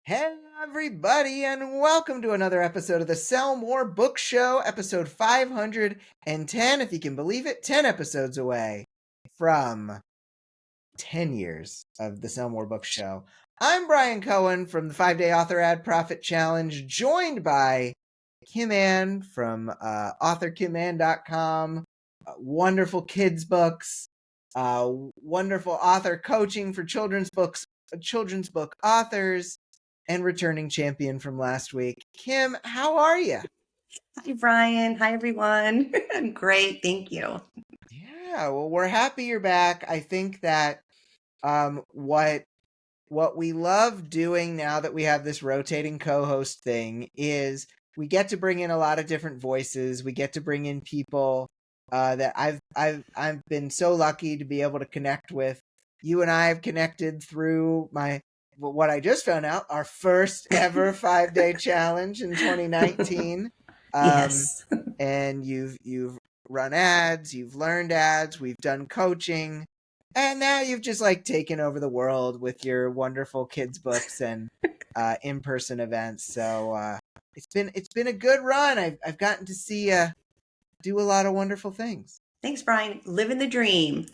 Hey, everybody, and welcome to another episode of the Sell More Book Show, episode 510. If you can believe it, 10 episodes away from 10 years of the Sell More Book Show. I'm Brian Cohen from the 5-Day Author Ad Profit Challenge, joined by Kim Ann from authorkimann.com, wonderful kids' books, wonderful author coaching for children's book authors, and returning champion from last week. Kim, how are you? Hi, Brian. Hi, everyone. I'm great. Thank you. Yeah, well, we're happy you're back. I think that what we love doing now that we have this rotating co-host thing is we get to bring in a lot of different voices. We get to bring in people that I've been so lucky to be able to connect with. You and I have connected through what I just found out, our first ever 5-day challenge in 2019. Yes. And you've run ads, you've learned ads, we've done coaching, and now you've just taken over the world with your wonderful kids books and in-person events. So it's been a good run. I've gotten to see do a lot of wonderful things. Thanks, Brian. Living the dream.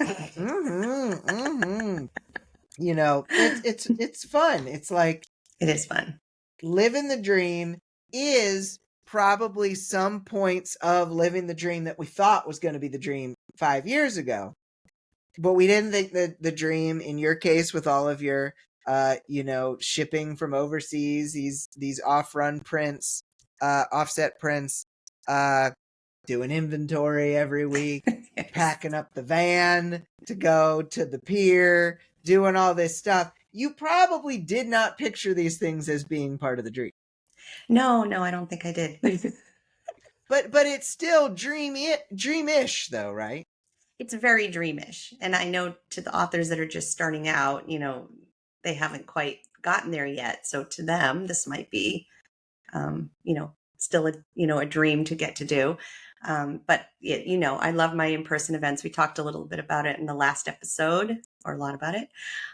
You know, it's fun. It's like It is fun. living the dream is probably some points of living the dream that we thought was going to be the dream 5 years ago. But we didn't think that the dream, in your case, with all of your, shipping from overseas, these off-run prints, offset prints, doing inventory every week, Yes. packing up the van to go to the pier, doing all this stuff. You probably did not picture these things as being part of the dream. No, I don't think I did. But it's still dreamish, though, right? It's very dreamish. And I know to the authors that are just starting out, they haven't quite gotten there yet. So to them, this might be, still a dream to get to do. But I love my in-person events. We talked a little bit about it in the last episode, or a lot about it.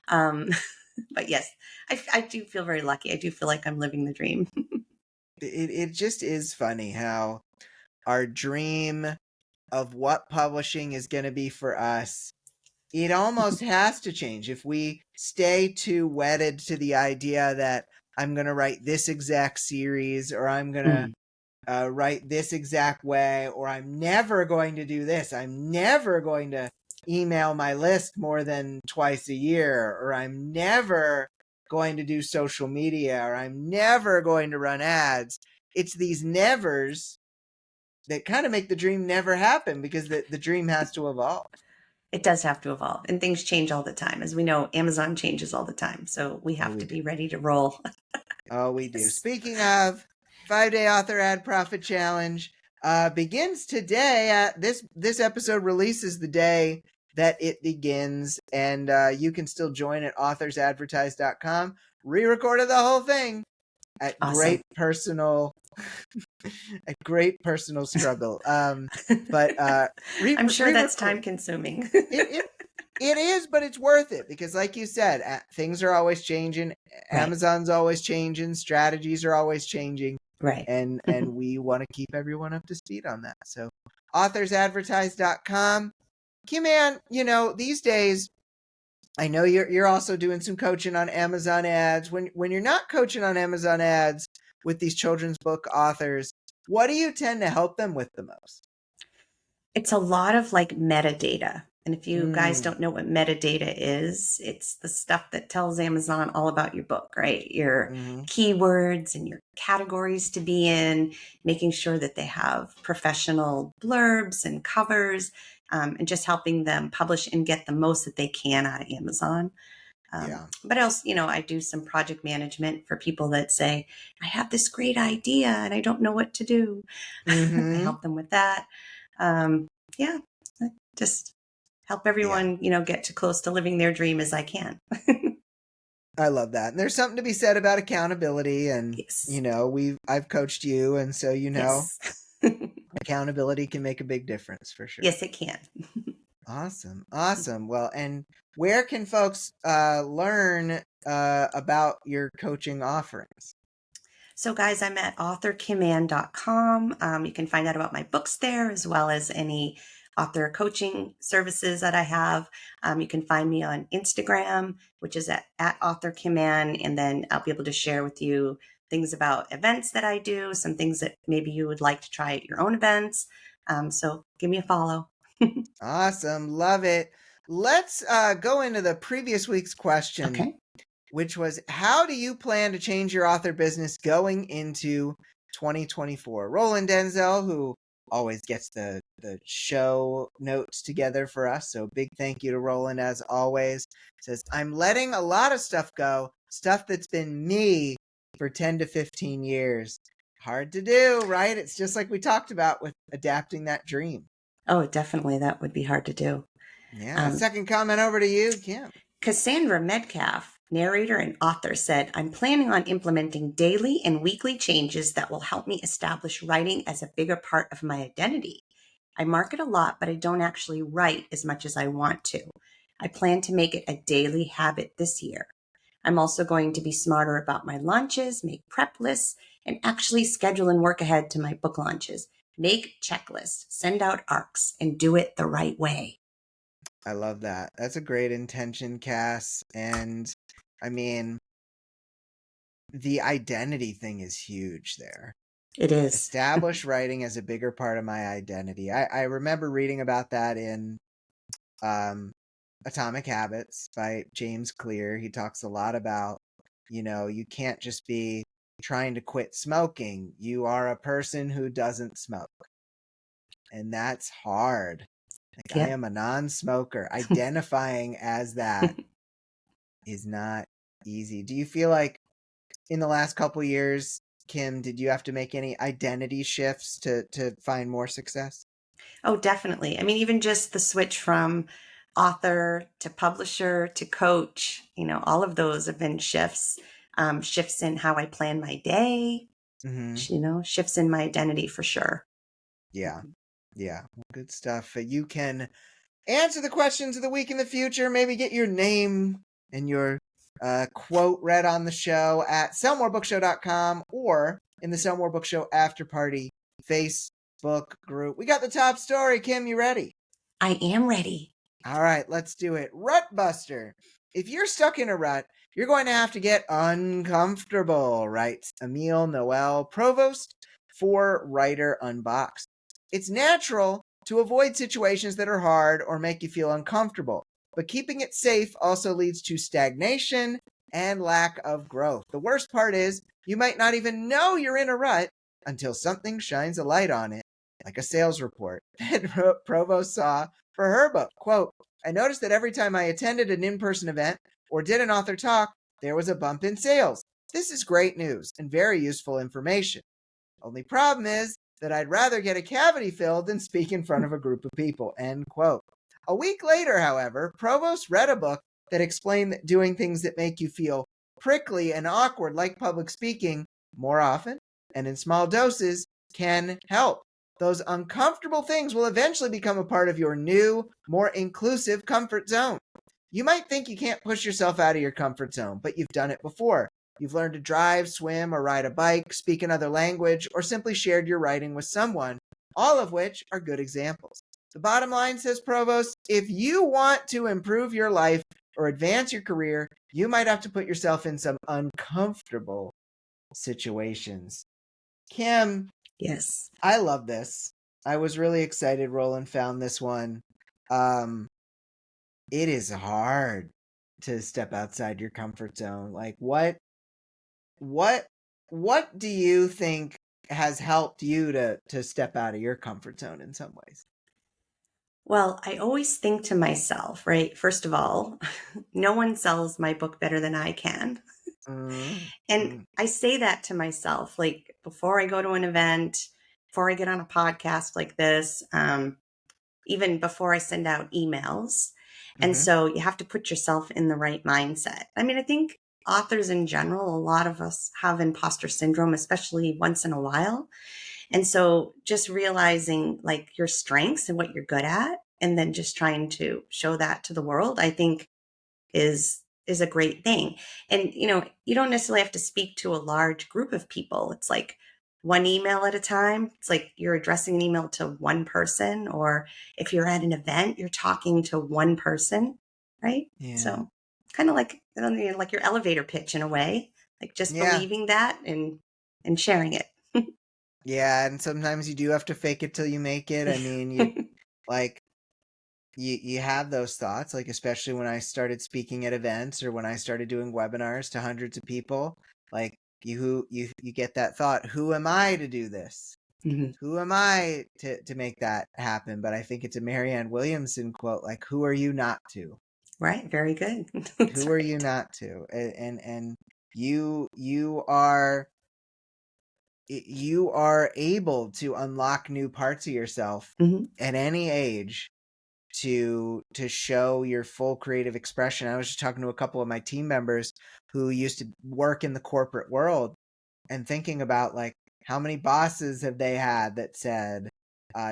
But yes, I do feel very lucky. I do feel like I'm living the dream. It just is funny how our dream of what publishing is going to be for us, it almost has to change. If we stay too wedded to the idea that I'm going to write this exact series, or I'm going to write this exact way, or I'm never going to do this, I'm never going to email my list more than twice a year, or I'm never going to do social media, or I'm never going to run ads. It's these nevers that kind of make the dream never happen, because the dream has to evolve. It does have to evolve, and things change all the time. As we know, Amazon changes all the time. So we have to be ready to roll. Oh, we do. Speaking of, 5-Day Author Ad Profit Challenge begins today. This episode releases the day that it begins, and you can still join at authorsadvertise.com. Re-recorded the whole thing at Awesome. great personal struggle. But I'm sure that's time consuming. It is, but it's worth it, because like you said, things are always changing. Right. Amazon's always changing. Strategies are always changing. Right. And we want to keep everyone up to speed on that. So authorsadvertise.com. Kim Ann, these days, I know you're also doing some coaching on Amazon ads. When you're not coaching on Amazon ads with these children's book authors, what do you tend to help them with the most? It's a lot of metadata. And if you guys don't know what metadata is, it's the stuff that tells Amazon all about your book, right? Your keywords and your categories to be in, making sure that they have professional blurbs and covers, and just helping them publish and get the most that they can out of Amazon. But else, I do some project management for people that say, I have this great idea and I don't know what to do. I help them with that. Just help everyone, get to close to living their dream as I can. I love that. And there's something to be said about accountability. And, yes. I've coached you. And so, yes. accountability can make a big difference, for sure. Yes, it can. Awesome. Awesome. Well, and where can folks learn about your coaching offerings? So, guys, I'm at authorkimann.com. You can find out about my books there, as well as any author coaching services that I have. You can find me on Instagram, which is at authorkimann, and then I'll be able to share with you things about events that I do, some things that maybe you would like to try at your own events. So give me a follow. Awesome. Love it. Let's go into the previous week's question. Okay. Which was, how do you plan to change your author business going into 2024? Roland Denzel, who always gets the show notes together for us, so big thank you to Roland as always, says, I'm letting a lot of stuff go, stuff that's been me for 10 to 15 years. Hard to do, right? It's just like we talked about with adapting that dream. Oh, definitely. That would be hard to do. Yeah. Second comment over to you, Kim. Cassandra Metcalf, narrator and author, said, I'm planning on implementing daily and weekly changes that will help me establish writing as a bigger part of my identity. I market a lot, but I don't actually write as much as I want to. I plan to make it a daily habit this year. I'm also going to be smarter about my launches, make prep lists, and actually schedule and work ahead to my book launches. Make checklists, send out ARCs, and do it the right way. I love that. That's a great intention, Cass. And I mean, the identity thing is huge there. It is. Establish writing as a bigger part of my identity. I remember reading about that in Atomic Habits by James Clear. He talks a lot about, you can't just be trying to quit smoking. You are a person who doesn't smoke. And that's hard. Like, I am a non-smoker. Identifying as that is not easy. Do you feel like in the last couple years, Kim, did you have to make any identity shifts to find more success? Oh, definitely. I mean, even just the switch from author to publisher to coach, all of those have been shifts. Shifts in how I plan my day, shifts in my identity for sure. Yeah. Yeah. Good stuff. You can answer the questions of the week in the future, maybe get your name and your quote read on the show at sellmorebookshow.com or in the Sell More Book Show After Party Facebook group. We got the top story. Kim, you ready? I am ready. All right, let's do it. Rut Buster. If you're stuck in a rut, you're going to have to get uncomfortable, writes Emile Noel Provost for Writer Unboxed. It's natural to avoid situations that are hard or make you feel uncomfortable, but keeping it safe also leads to stagnation and lack of growth. The worst part is you might not even know you're in a rut until something shines a light on it, like a sales report that Provost saw for her book. Quote, I noticed that every time I attended an in-person event or did an author talk, there was a bump in sales. This is great news and very useful information. Only problem is that I'd rather get a cavity filled than speak in front of a group of people, end quote. A week later, however, Provost read a book that explained that doing things that make you feel prickly and awkward, like public speaking, more often and in small doses can help. Those uncomfortable things will eventually become a part of your new, more inclusive comfort zone. You might think you can't push yourself out of your comfort zone, but you've done it before. You've learned to drive, swim, or ride a bike, speak another language, or simply shared your writing with someone, all of which are good examples. The bottom line, says Provost, if you want to improve your life or advance your career, you might have to put yourself in some uncomfortable situations. Kim. Yes. I love this. I was really excited Roland found this one. It is hard to step outside your comfort zone. Like what do you think has helped you to step out of your comfort zone in some ways? Well, I always think to myself, right? First of all, no one sells my book better than I can. And I say that to myself, like before I go to an event, before I get on a podcast like this, even before I send out emails. And so you have to put yourself in the right mindset. I mean, I think authors in general, a lot of us have imposter syndrome, especially once in a while. And so just realizing like your strengths and what you're good at and then just trying to show that to the world, I think is a great thing. And you don't necessarily have to speak to a large group of people. It's like one email at a time. It's like you're addressing an email to one person, or if you're at an event, you're talking to one person, right? Yeah. So kind of like, like your elevator pitch in a way, like just believing that and sharing it. Yeah, and sometimes you do have to fake it till you make it. I mean, you like you have those thoughts, like especially when I started speaking at events or when I started doing webinars to hundreds of people, like you get that thought, who am I to do this? Mm-hmm. Who am I to make that happen? But I think it's a Marianne Williamson quote, like, who are you not to? Right. Very good. Who are you not to? And you are able to unlock new parts of yourself Mm-hmm. at any age to show your full creative expression. I was just talking to a couple of my team members who used to work in the corporate world and thinking about like how many bosses have they had that said,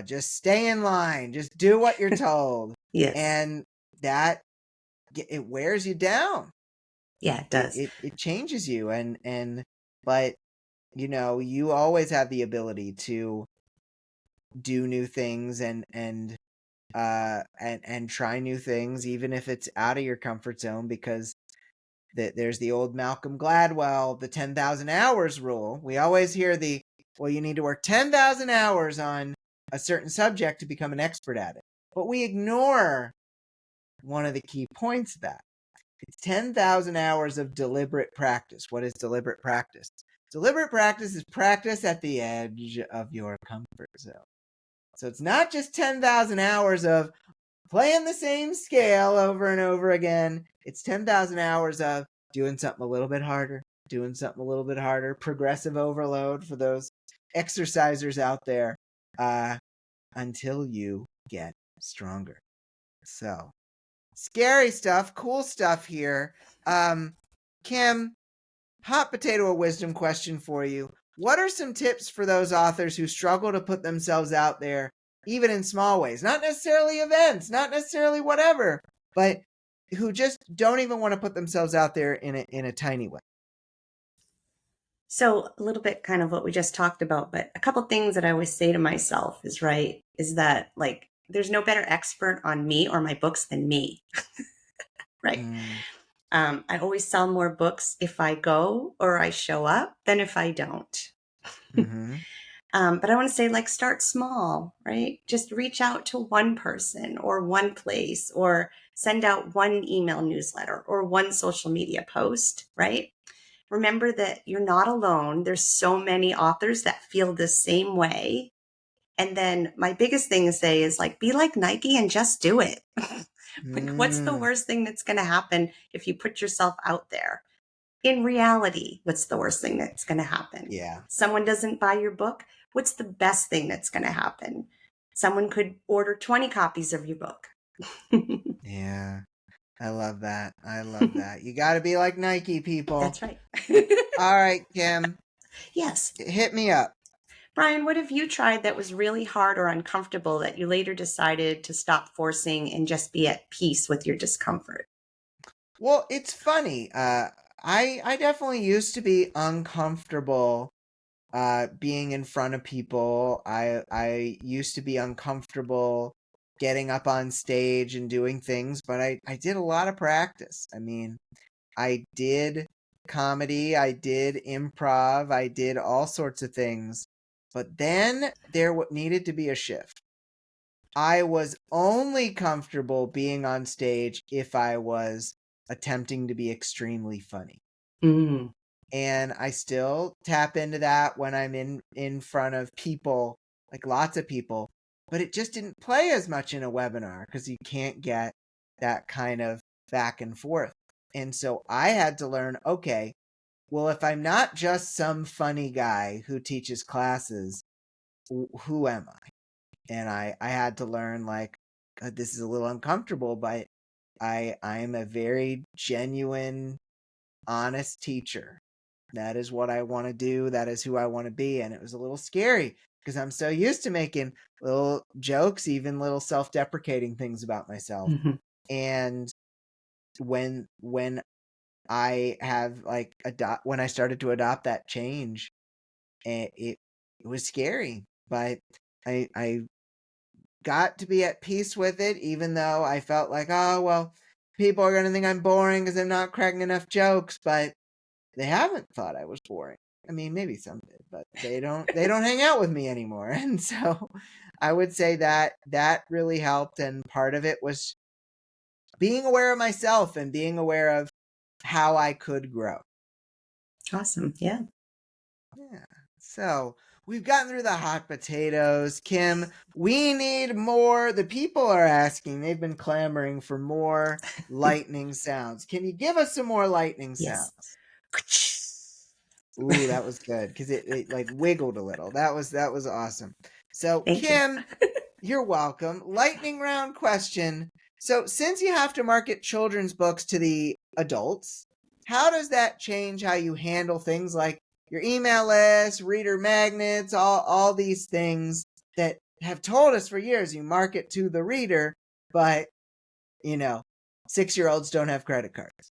just stay in line, just do what you're told. Yes. And that it wears you down. Yeah, it does. It changes you. But you always have the ability to do new things and try new things, even if it's out of your comfort zone, because there's the old Malcolm Gladwell, the 10,000 hours rule. We always hear you need to work 10,000 hours on a certain subject to become an expert at it. But we ignore one of the key points of that. It's 10,000 hours of deliberate practice. What is deliberate practice? Deliberate practice is practice at the edge of your comfort zone. So it's not just 10,000 hours of playing the same scale over and over again. It's 10,000 hours of doing something a little bit harder, progressive overload for those exercisers out there, until you get stronger. So, scary stuff, cool stuff here. Kim, hot potato of wisdom question for you. What are some tips for those authors who struggle to put themselves out there, even in small ways? Not necessarily events, not necessarily whatever, but who just don't even want to put themselves out there in a tiny way. So a little bit kind of what we just talked about, but a couple things that I always say to myself is that like, there's no better expert on me or my books than me. Right. I always sell more books if I go or I show up than if I don't. Mm-hmm. But I want to say, like, start small, right? Just reach out to one person or one place, or send out one email newsletter or one social media post, right? Remember that you're not alone. There's so many authors that feel the same way. And then my biggest thing to say is like, be like Nike and just do it. Like, what's the worst thing that's going to happen if you put yourself out there? In reality, what's the worst thing that's going to happen? Yeah. Someone doesn't buy your book. What's the best thing that's going to happen? Someone could order 20 copies of your book. Yeah. I love that. You got to be like Nike, people. That's right. All right, Kim. Yes. Hit me up. Brian, what have you tried that was really hard or uncomfortable that you later decided to stop forcing and just be at peace with your discomfort? Well, it's funny. I definitely used to be uncomfortable being in front of people. I used to be uncomfortable getting up on stage and doing things, but I did a lot of practice. I mean, I did comedy, I did improv, I did all sorts of things. But then there needed to be a shift. I was only comfortable being on stage if I was attempting to be extremely funny. Mm. And I still tap into that when I'm in front of people, like lots of people, but it just didn't play as much in a webinar because you can't get that kind of back and forth. And so I had to learn, okay, well, if I'm not just some funny guy who teaches classes, who am I? And I had to learn, like, this is a little uncomfortable, but I am a very genuine, honest teacher. that is what I want to do. That is who I want to be. And it was a little scary because I'm so used to making little jokes, even little self-deprecating things about myself. Mm-hmm. And when I have like when I started to adopt that change, it was scary, but I got to be at peace with it, even though I felt like, oh well, people are gonna think I'm boring because I'm not cracking enough jokes, but they haven't thought I was boring. I mean, maybe some did, but they don't hang out with me anymore. And so I would say that really helped, and part of it was being aware of myself and being aware of how I could grow. Awesome. Yeah. Yeah. So we've gotten through the hot potatoes. Kim, we need more. The people are asking, they've been clamoring for more lightning sounds. Can you give us some more lightning sounds? Yes. Ooh, that was good because it like wiggled a little. That was awesome. So Thank Kim, you. you're welcome. Lightning round question. So since you have to market children's books to the adults, how does that change how you handle things like your email list, reader magnets, all these things that have told us for years you market to the reader, but 6-year-olds don't have credit cards.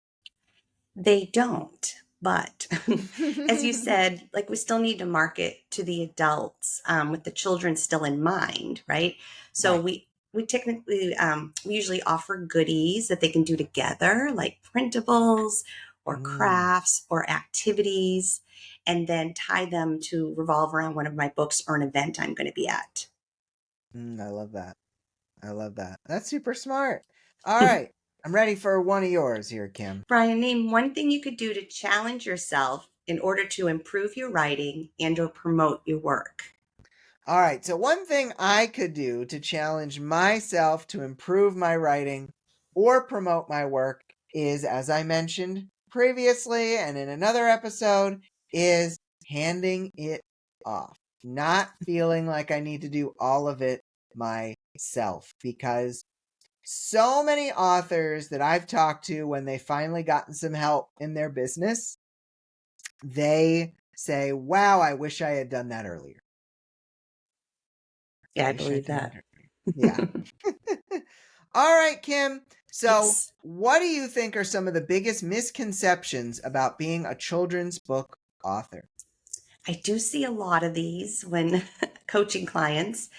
They don't. But as you said, like we still need to market to the adults with the children still in mind, right? So Right. we technically we usually offer goodies that they can do together, like printables or crafts or activities, and then tie them to revolve around one of my books or an event I'm going to be at. I love that. I love that. That's super smart. All right. I'm ready for one of yours here, Kim. Brian, name one thing you could do to challenge yourself in order to improve your writing and or promote your work. All right. So one thing I could do to challenge myself to improve my writing or promote my work is, as I mentioned previously and in another episode, is handing it off. Not feeling like I need to do all of it myself, because so many authors that I've talked to, when they finally gotten some help in their business, they say, wow, I wish I had done that earlier. Yeah, I believe that. Yeah. All right, Kim. So, Yes. what do you think are some of the biggest misconceptions about being a children's book author? I do see a lot of these when coaching clients.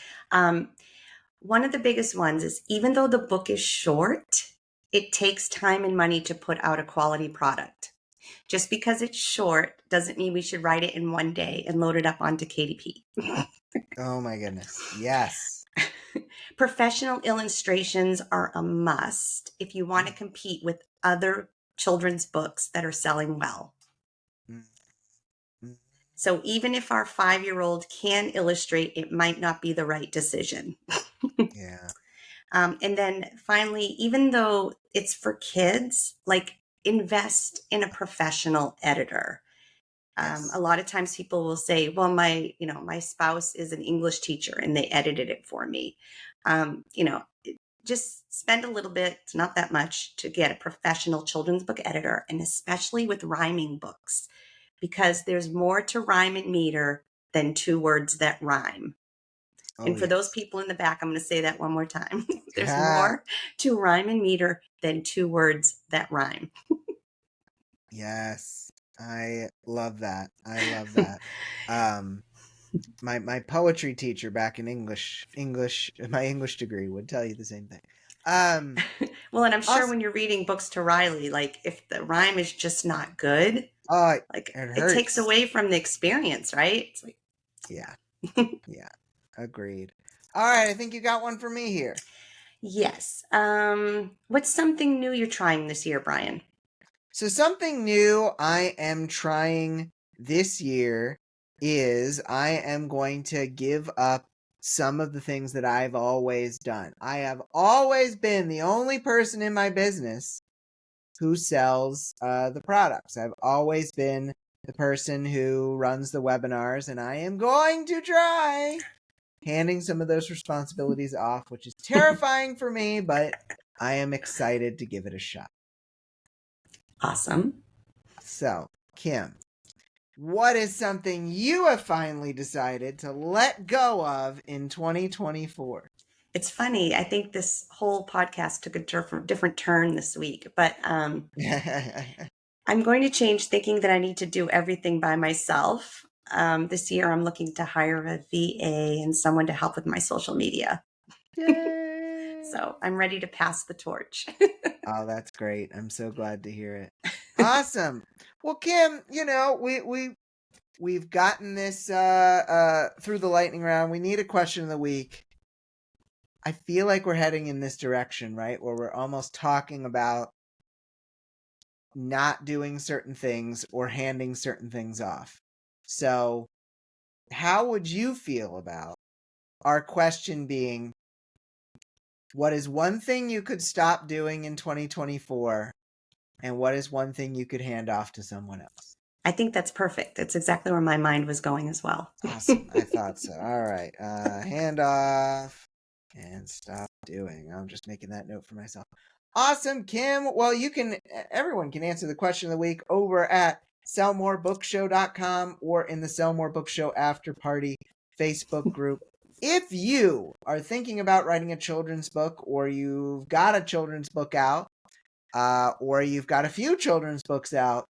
One of the biggest ones is even though the book is short, it takes time and money to put out a quality product. Just because it's short doesn't mean we should write it in one day and load it up onto KDP. Oh my goodness. Yes. Professional illustrations are a must if you want to compete with other children's books that are selling well. So even if our 5-year-old can illustrate, it might not be the right decision. Yeah. And then finally, even though it's for kids, like invest in a professional editor. Yes. A lot of times people will say, well, my spouse is an English teacher and they edited it for me. Just spend a little bit, it's not that much, to get a professional children's book editor, and especially with rhyming books, because there's more to rhyme and meter than 2 words that rhyme. Oh, And for those yes. people in the back, I'm going to say that one more time. There's more to rhyme and meter than 2 words that rhyme. Yes. I love that. I love that. My poetry teacher back in English, my English degree would tell you the same thing. Well, and I'm sure Also, when you're reading books to Riley, like if the rhyme is just not good, like it it takes hurts. away from the experience, right? It's like, Yeah. Yeah. Agreed. All right, I think you got one for me here. yes. What's something new you're trying this year, Brian? So something new I am trying this year is I am going to give up some of the things that I've always done. I have always been the only person in my business who sells the products. I've always been the person who runs the webinars, and I am going to try handing some of those responsibilities off, which is terrifying for me, but I am excited to give it a shot. Awesome. So, Kim, what is something you have finally decided to let go of in 2024? It's funny. I think this whole podcast took a different turn this week, but I'm going to change thinking that I need to do everything by myself. This year, I'm looking to hire a VA and someone to help with my social media. So I'm ready to pass the torch. Oh, that's great. I'm so glad to hear it. Awesome. Well, Kim, we've gotten this through the lightning round. We need a question of the week. I feel like we're heading in this direction, right? Where we're almost talking about not doing certain things or handing certain things off. So, how would you feel about our question being, what is one thing you could stop doing in 2024? And what is one thing you could hand off to someone else? I think that's perfect. That's exactly where my mind was going as well. Awesome. I thought so. All right. Hand off and stop doing. I'm just making that note for myself. Awesome, Kim. Well, everyone can answer the question of the week over at sellmorebookshow.com or in the Sell More Book Show After Party Facebook group. If you are thinking about writing a children's book, or you've got a children's book out, or you've got a few children's books out,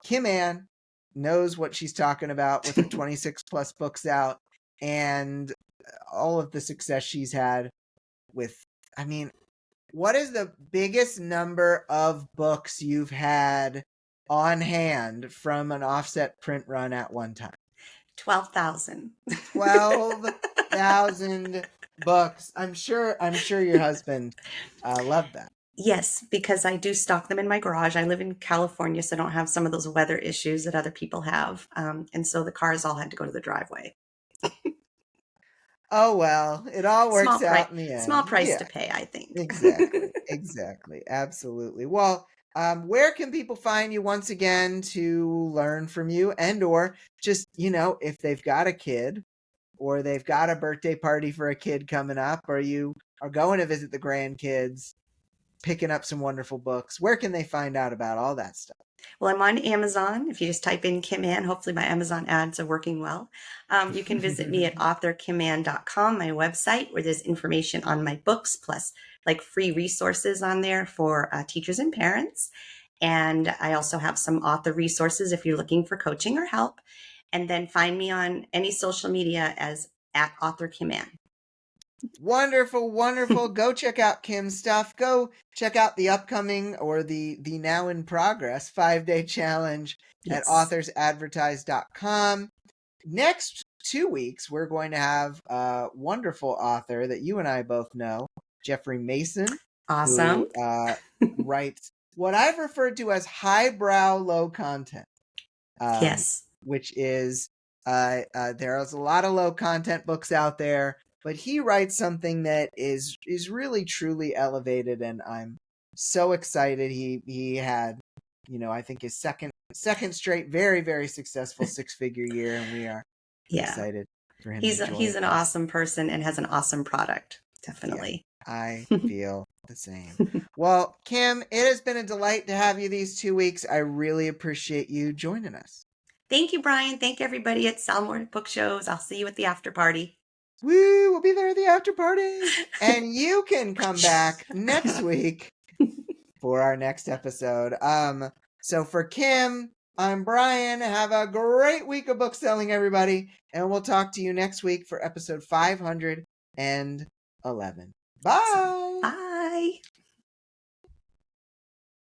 Kim Ann knows what she's talking about with her 26 plus books out and all of the success she's had with, what is the biggest number of books you've had on hand from an offset print run at one time? 12,000. 12,000 books. I'm sure your husband loved that. Yes, because I do stock them in my garage. I live in California, so I don't have some of those weather issues that other people have. And so the cars all had to go to the driveway. Oh, well, it all works out in the end. Small price to pay, I think. Exactly. Absolutely. Well, where can people find you once again to learn from you, and or just, if they've got a kid or they've got a birthday party for a kid coming up, or you are going to visit the grandkids, picking up some wonderful books, where can they find out about all that stuff? Well, I'm on Amazon. If you just type in Kim Ann, hopefully my Amazon ads are working well. You can visit me at authorkimann.com, my website, where there's information on my books, plus like free resources on there for teachers and parents. And I also have some author resources if you're looking for coaching or help. And then find me on any social media as at Author Kim Ann. Wonderful. Go check out Kim's stuff. Go check out the upcoming or the now in progress 5-day challenge at authorsadvertise.com. Next 2 weeks, we're going to have a wonderful author that you and I both know, Jeffrey Mason. Awesome. Who writes what I've referred to as highbrow low content. Yes. Which is, there's a lot of low content books out there, but he writes something that is really truly elevated, and I'm so excited. He had, I think his second straight very, very successful 6-figure year, and we are excited for him. He's an awesome person and has an awesome product. Definitely. Yeah, I feel the same. Well, Kim, it has been a delight to have you these 2 weeks. I really appreciate you joining us. Thank you, Brian. Thank everybody at Sell More Book Shows. I'll see you at the after party. Woo, we'll be there at the after party. And you can come back next week for our next episode. So for Kim, I'm Brian. Have a great week of book selling, everybody. And we'll talk to you next week for episode 511. Bye. Bye.